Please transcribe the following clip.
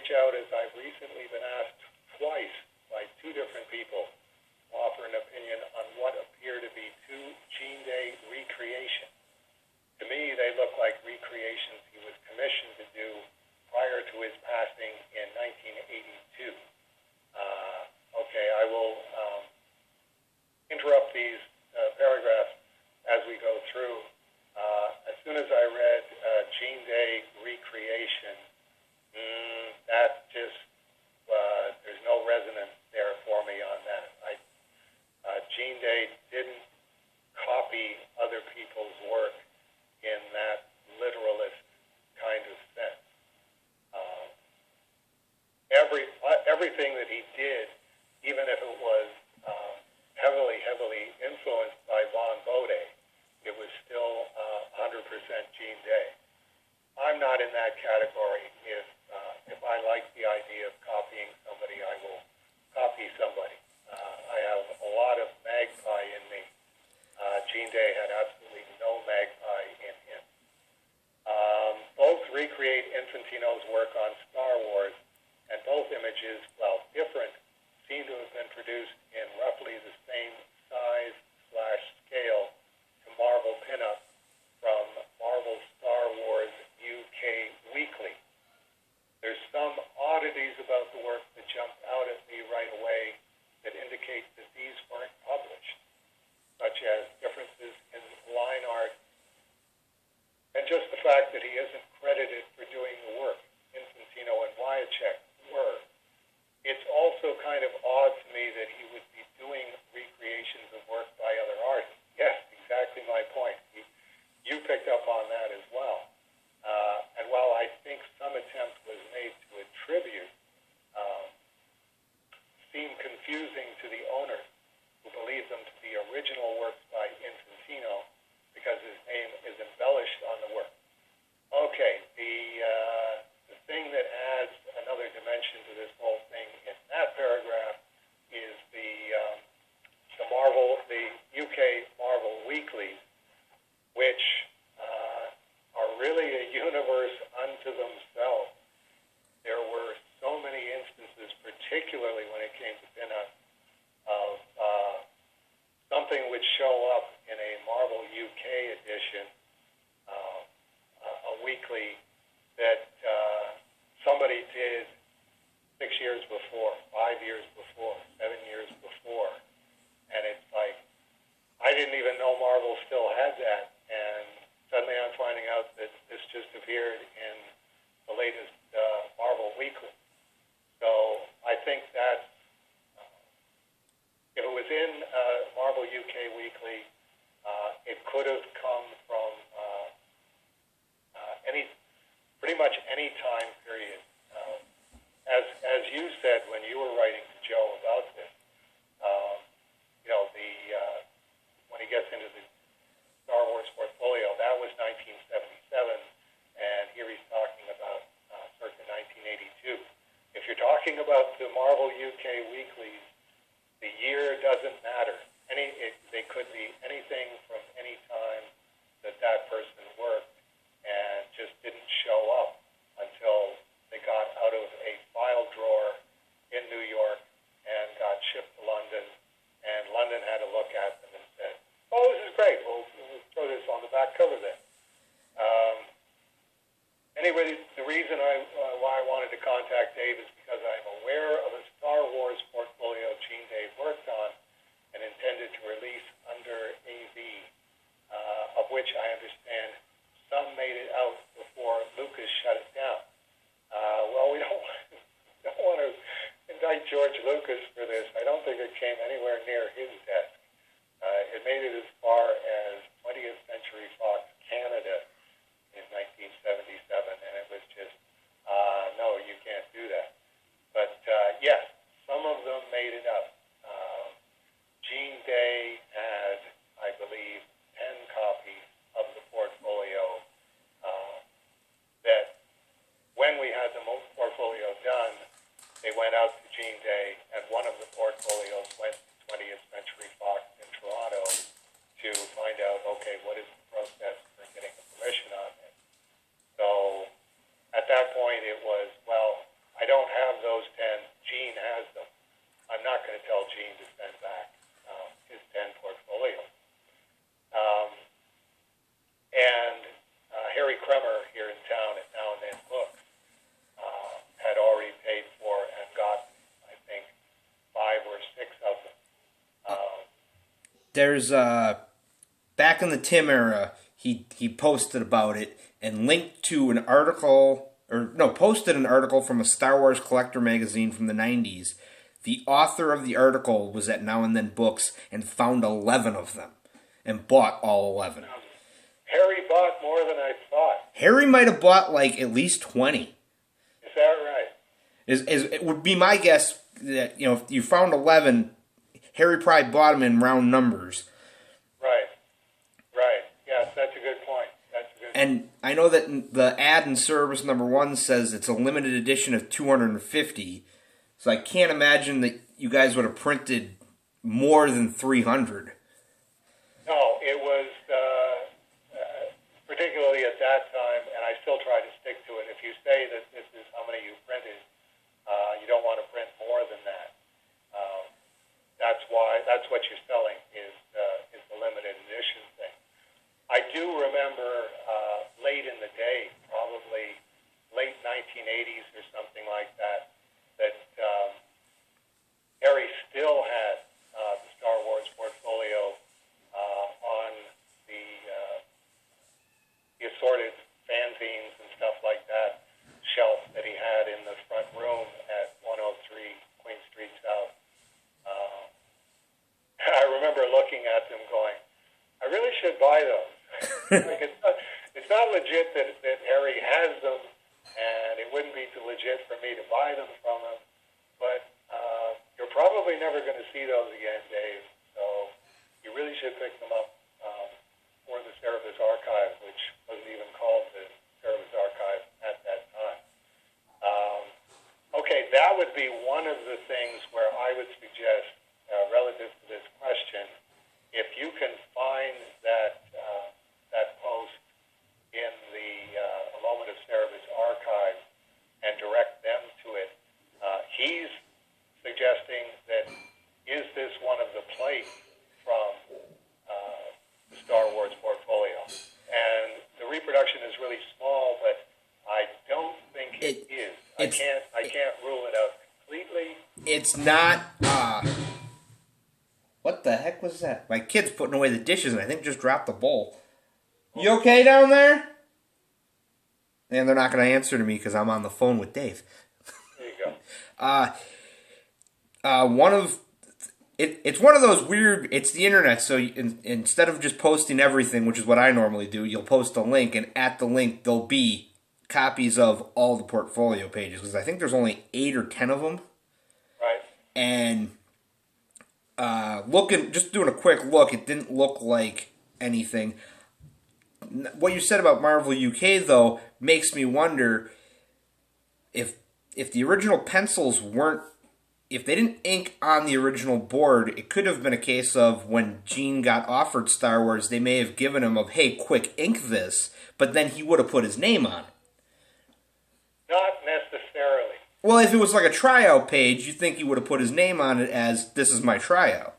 reach out, as I've recently been asked twice by two different people to offer an opinion on what appear to be two Gene Day recreations. To me, they look like recreations he was commissioned to do prior to his passing in 1982. Okay, I will interrupt these paragraphs as we go through. As soon as I read Gene Day recreation, that just, there's no resonance there for me on that. Gene Day didn't copy other people's work in that literalist kind of sense. Everything that he did, even if it was heavily influenced by Von Bode, it was still 100% Gene Day. I'm not in that category. If I like the idea of copying somebody, I will copy somebody. I have a lot of magpie in me. Gene Day had absolutely no magpie in him. Both recreate Infantino's work on Star Wars, and both images, while different, seem to have been produced in roughly the same size/scale to Marvel pinup from Marvel Star Wars UK Weekly. There's some oddities about the work that jumped out at me right away that indicate that these weren't published, such as differences in line art and just the fact that he isn't credited for doing the work. Infantino and Wyacek were. It's also kind of odd to me that he would be doing recreations of work by other artists. Yes, exactly my point. You picked up on that as well. And while I think some attempt was made to attribute, seemed confusing to the owners who believe them to be original works by Infantino because his name is embellished on the work. Okay, the thing that adds another dimension to this whole thing in that paragraph is the UK Marvel Weeklies, which are really a universe unto themselves. There were so many instances, particularly when it came to pinup, of something would show up in a Marvel UK edition, a weekly, that somebody did 6 years before, 5 years before, 7 years before. And it's like, I didn't even know Marvel still had that. And suddenly I'm finding out that this just appeared in the latest Marvel Weekly. So I think that if it was in Marvel UK Weekly, it could have come from pretty much any time period. As you said when you were writing to Joe about this, when he gets into the Star Wars portfolio, that was 1977, and here he's talking about circa 1982. If you're talking about the Marvel UK weeklies, the year doesn't matter. They could be anything from any time that person worked and just didn't show up until they got out of a file drawer in New York and got shipped to London, and London had to look at them and said, "Oh, this is great. We'll throw this on the back cover then." Anyway, the reason why I wanted to contact Dave is because I'm aware of a Star Wars portfolio Gene Dave worked on and intended to release under AV, of which I understand some made it out before Lucas shut it down. Well, we don't want to indict George Lucas for this. I don't think it came anywhere near his desk. It made it as far as 20th Century Fox Canada in 1977, and it was just, no, you can't do that. But yes, some of them made it up. Gene Day had, I believe, 10 copies of the portfolio that when we had the portfolio done, they went out to Gene Day, and one of the portfolios went to 20th Century Fox in Toronto to find out, okay, what is the process for getting the permission on it? So at that point it was, well, I I don't have those 10. Gene has them. I'm not going to tell Gene to send back his 10 portfolio. And Harry Kremer here in town at Now and Then Books had already paid for and got, I think, 5 or 6 of them. There's back in the Tim era, he posted about it and linked to an article, posted an article from a Star Wars collector magazine from the 90s. The author of the article was at Now and Then Books and found 11 of them and bought all 11. Harry bought more than I thought. Harry might have bought like at least 20. Is that right? It would be my guess that, if you found 11, Harry probably bought them in round numbers. Right. Yes, that's a good point. And I know that the ad in service number 1 says it's a limited edition of 250. So I can't imagine that you guys would have printed more than 300. No, it was particularly at that time, and I still try to stick to it. If you say that this is how many you printed, you don't want to print more than that. That's what you're selling is the limited edition thing. I do remember late in the day, probably late 1980s or something like that, that Harry still had the Star Wars portfolio on the assorted fanzines and stuff like that shelf that he had in the front room at 103 Queen Street South. I remember looking at them going, I really should buy those. Like it's not legit that Harry has them, and it wouldn't be legit for me to buy them from him, but you're probably never going to see those again, Dave, so you really should pick them up for the Cerebus Archive, which wasn't even called the Cerebus Archive at that time. Okay, that would be one of the things where I would suggest, relative to this question, if you can find that post in the A Moment of Cerebus Archive and direct them to it, he's suggesting that is this one of the plates from the Star Wars portfolio? And the reproduction is really small, but I don't think it is. I can't rule it out completely. It's not. What the heck was that? My kid's putting away the dishes and I think just dropped the bowl. You okay down there? And they're not going to answer to me because I'm on the phone with Dave. There you go. It's one of those weird. It's the internet, so instead of just posting everything, which is what I normally do, you'll post a link, and at the link there'll be copies of all the portfolio pages because I think there's only 8 or 10 of them. Right. And just doing a quick look, it didn't look like anything. What you said about Marvel UK, though, makes me wonder if the original pencils weren't, if they didn't ink on the original board, it could have been a case of when Gene got offered Star Wars, they may have given him hey, quick, ink this, but then he would have put his name on it. Not necessarily. Well, if it was like a tryout page, you think he would have put his name on it as, this is my tryout.